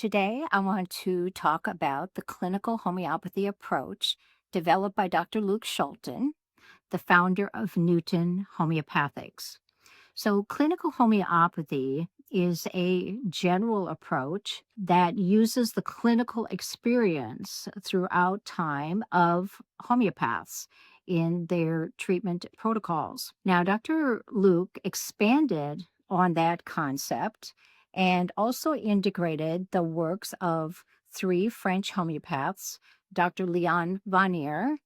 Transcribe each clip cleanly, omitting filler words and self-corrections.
Today, I want to talk about the clinical homeopathy approach developed by Dr. Luc Chaltin, the founder of Newton Homeopathics. So, clinical homeopathy is a general approach that uses the clinical experience throughout time of homeopaths in their treatment protocols. Now, Dr. Luc expanded on that concept and also integrated the works of three French homeopaths, Dr. Léon Vannier,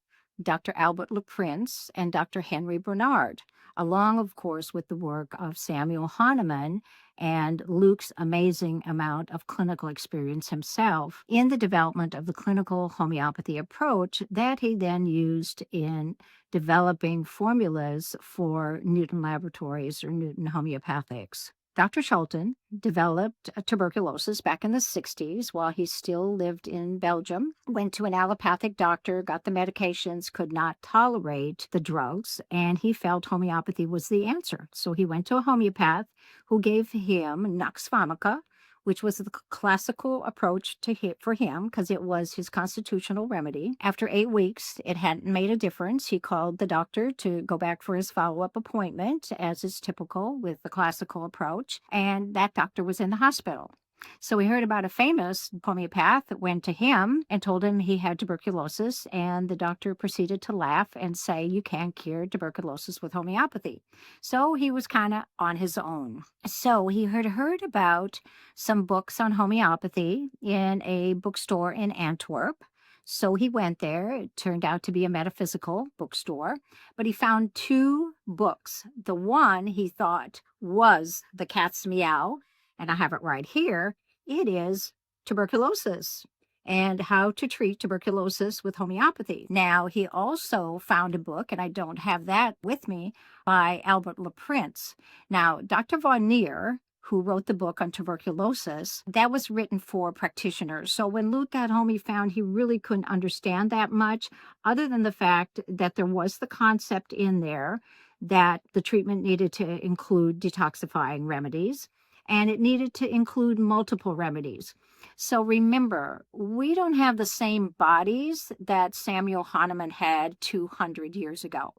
Dr. Albert Leprince, and Dr. Henri Bernard, along, of course, with the work of Samuel Hahnemann and Luc's amazing amount of clinical experience himself in the development of the clinical homeopathy approach that he then used in developing formulas for Newton Laboratories or Newton Homeopathics. Dr. Chaltin developed tuberculosis back in the 60s while he still lived in Belgium, went to an allopathic doctor, got the medications, could not tolerate the drugs, and he felt homeopathy was the answer. So he went to a homeopath who gave him nux vomica, which was the classical approach for him because it was his constitutional remedy. After 8 weeks, it hadn't made a difference. He called the doctor to go back for his follow-up appointment, as is typical with the classical approach, and that doctor was in the hospital. So he heard about a famous homeopath that went to him and told him he had tuberculosis, and the doctor proceeded to laugh and say, "You can't cure tuberculosis with homeopathy." So he was kind of on his own. So he had heard about some books on homeopathy in a bookstore in Antwerp. So he went there. It turned out to be a metaphysical bookstore, but he found two books. The one he thought was the cat's meow, and I have it right here. It is tuberculosis and how to treat tuberculosis with homeopathy. Now, he also found a book, and I don't have that with me, by Albert Leprince. Now, Dr. Vannier, who wrote the book on tuberculosis, that was written for practitioners. So when Luc got home, he found he really couldn't understand that much, other than the fact that there was the concept in there that the treatment needed to include detoxifying remedies, and it needed to include multiple remedies. So remember, we don't have the same bodies that Samuel Hahnemann had 200 years ago.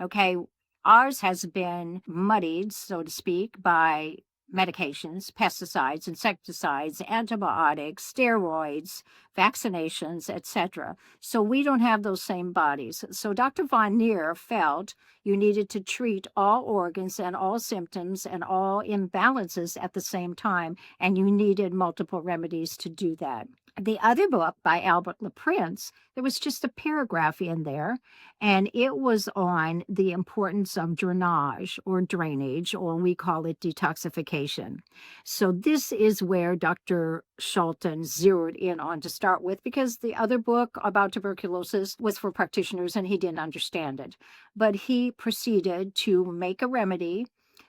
Okay, ours has been muddied, so to speak, by medications, pesticides, insecticides, antibiotics, steroids, vaccinations, etc. So we don't have those same bodies. So Dr. Vannier felt you needed to treat all organs and all symptoms and all imbalances at the same time, and you needed multiple remedies to do that. The other book by Albert Leprince, there was just a paragraph in there, and it was on the importance of drainage, or we call it detoxification. So this is where Dr. Chaltin zeroed in on to start with, because the other book about tuberculosis was for practitioners and he didn't understand it. But he proceeded to make a remedy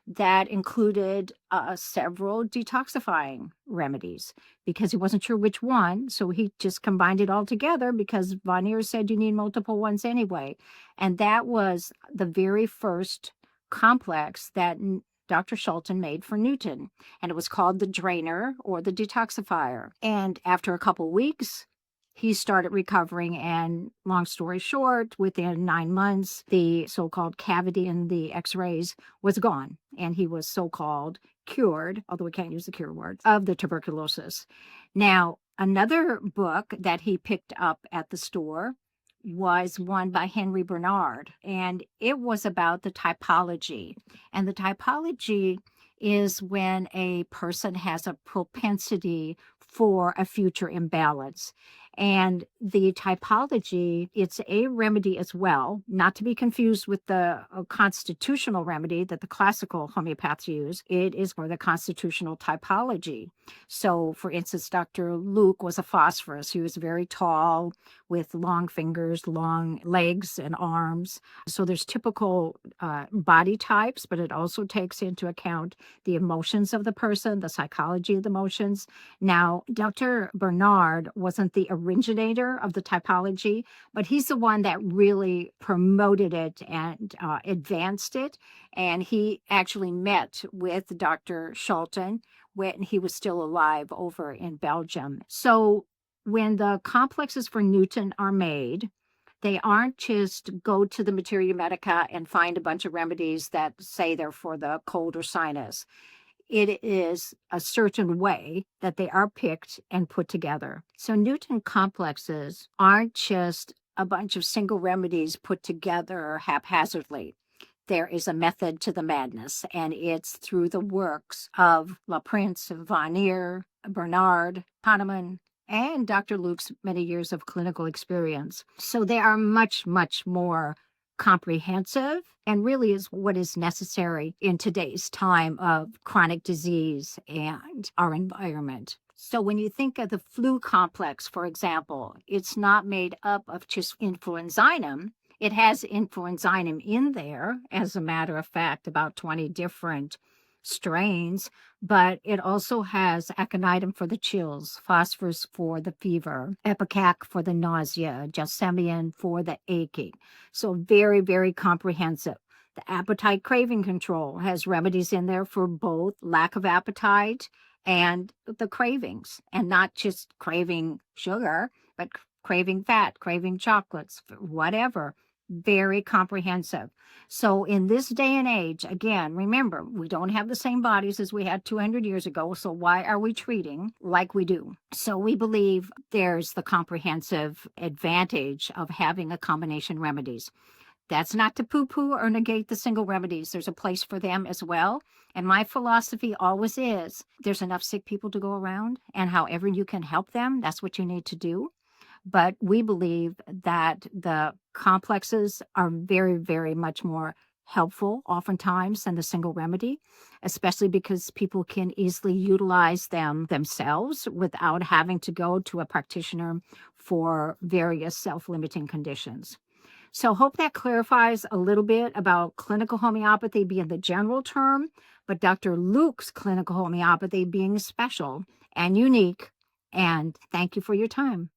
that included several detoxifying remedies because he wasn't sure which one. So he just combined it all together because Vannier said you need multiple ones anyway. And that was the very first complex that Dr. Chaltin made for Newton. And it was called the drainer or the detoxifier. And after a couple weeks, he started recovering, and long story short, within 9 months, the so-called cavity in the x-rays was gone, and he was so-called cured, although we can't use the cure word, of the tuberculosis. Now, another book that he picked up at the store was one by Henri Bernard, and it was about the typology. And the typology is when a person has a propensity for a future imbalance. And the typology, it's a remedy as well, not to be confused with the constitutional remedy that the classical homeopaths use. It is for the constitutional typology. So, for instance, Dr. Luc was a phosphorus. He was very tall with long fingers, long legs and arms. So there's typical body types, but it also takes into account the emotions of the person, the psychology of the emotions. Now, Dr. Bernard wasn't the originator of the typology, but he's the one that really promoted it and advanced it. And he actually met with Dr. Chaltin when he was still alive over in Belgium. So when the complexes for Newton are made, they aren't just go to the Materia Medica and find a bunch of remedies that say they're for the cold or sinus. It is a certain way that they are picked and put together. So Newton complexes aren't just a bunch of single remedies put together haphazardly. There is a method to the madness, and it's through the works of Leprince, Vannier, Bernard, Hahnemann, and Dr. Luc's many years of clinical experience. So they are much, much more comprehensive and really is what is necessary in today's time of chronic disease and our environment. So when you think of the flu complex, for example, it's not made up of just influenzinum. It has influenzinum in there, as a matter of fact, about 20 different strains, but it also has aconitum for the chills, phosphorus for the fever, ipecac for the nausea, gelsemium for the aching. So very, very comprehensive. The appetite craving control has remedies in there for both lack of appetite and the cravings, and not just craving sugar, but craving fat, craving chocolates, whatever. Very comprehensive. So in this day and age, again, remember, we don't have the same bodies as we had 200 years ago. So why are we treating like we do? So we believe there's the comprehensive advantage of having a combination remedies. That's not to poo-poo or negate the single remedies. There's a place for them as well. And my philosophy always is there's enough sick people to go around, and however you can help them, that's what you need to do. But we believe that the complexes are very, very much more helpful oftentimes than the single remedy, especially because people can easily utilize them themselves without having to go to a practitioner for various self-limiting conditions. So hope that clarifies a little bit about clinical homeopathy being the general term, but Dr. Luc's clinical homeopathy being special and unique. And thank you for your time.